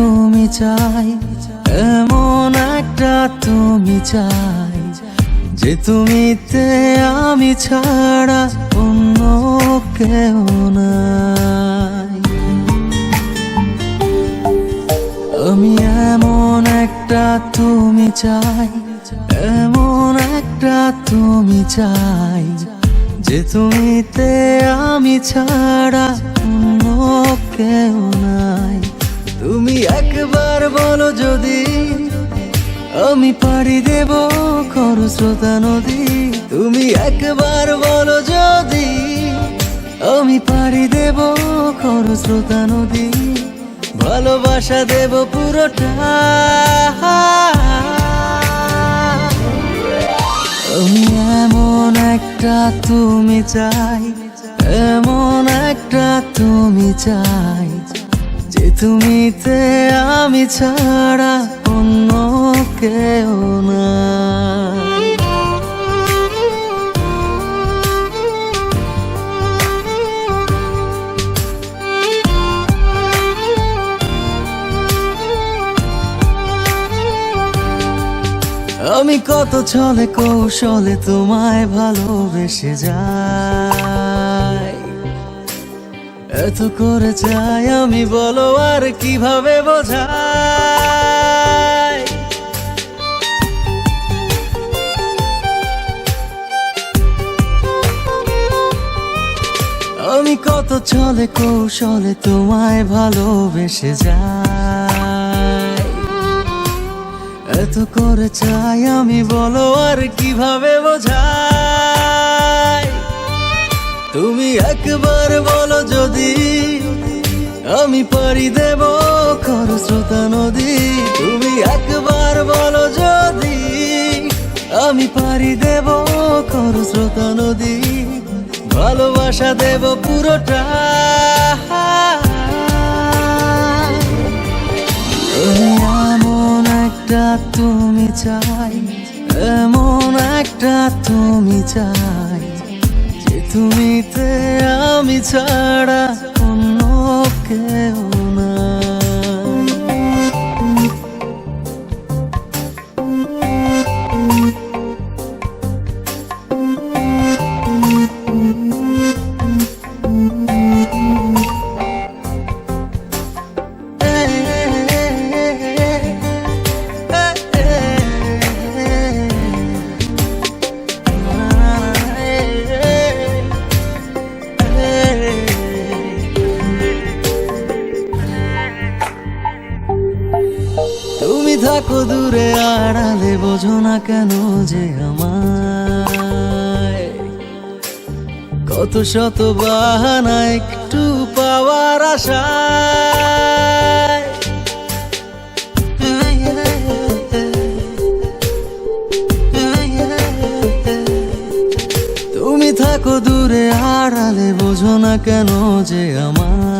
তুমি চাই, এমন একটা তুমি চাই যে তুমিতে আমি ছাড়া অন্য কেউ নাই। আমি এমন একটা তুমি চাই, এমন একটা তুমি চাই যে তুমিতে আমি ছাড়া অন্য কেউ নাই। তুমি একবার বলো যদি আমি পাড়ি দেব খরস্রোতা নদী। তুমি একবার বলো যদি আমি পাড়ি দেব খরস্রোতা নদী। ভালোবাসা দেব পুরোটা। আমি এমন একটা তুমি চাই, এমন একটা তুমি চাই যে তুমিতে আমি ছাড়া অন্য কেউ নাই। আমি কত ছলে কৌশলে তোমায় ভালোবেসে যাই, এত করে চাই আমি বলো আর কিভাবে বোঝাই। আমি কত ছলে কৌশলে তোমায় ভালোবেসে যাই, এত করে চাই আমি বলো আর কিভাবে বোঝাই। তুমি একবার বলো যদি আমি পাড়ি দেব খরস্রোতা নদী। তুমি একবার বলো যদি আমি পাড়ি দেব খরস্রোতা নদী। ভালোবাসা দেব পুরোটা। এমন একটা তুমি চাই, এমন একটা তুমি চাই যে তুমিতে আমি ছাড়া অন্য কেউ নাই। তুমি থাকো দূরে আড়ালে, বোঝো না কেন যে আমায় কত শত বাহানা একটু পাওয়ার আশায়। তুমি থাকো দূরে আড়ালে, বোঝো না কেন যে আমায়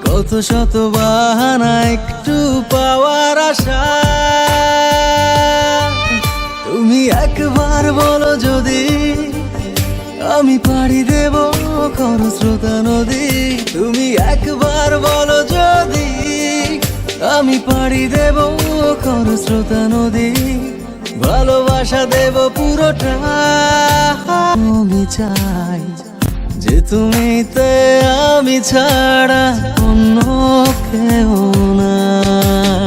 কত শত বাহানা একটু পাওয়ার আশা। তুমি একবার বলো যদি আমি পাড়ি দেব খরস্রোতা নদী। তুমি একবার বলো যদি আমি পাড়ি দেব খরস্রোতা নদী। ভালোবাসা দেব পুরোটা। আমি চাই যে তুমিতে আমি ছাড়া অন্য কেউ নাই।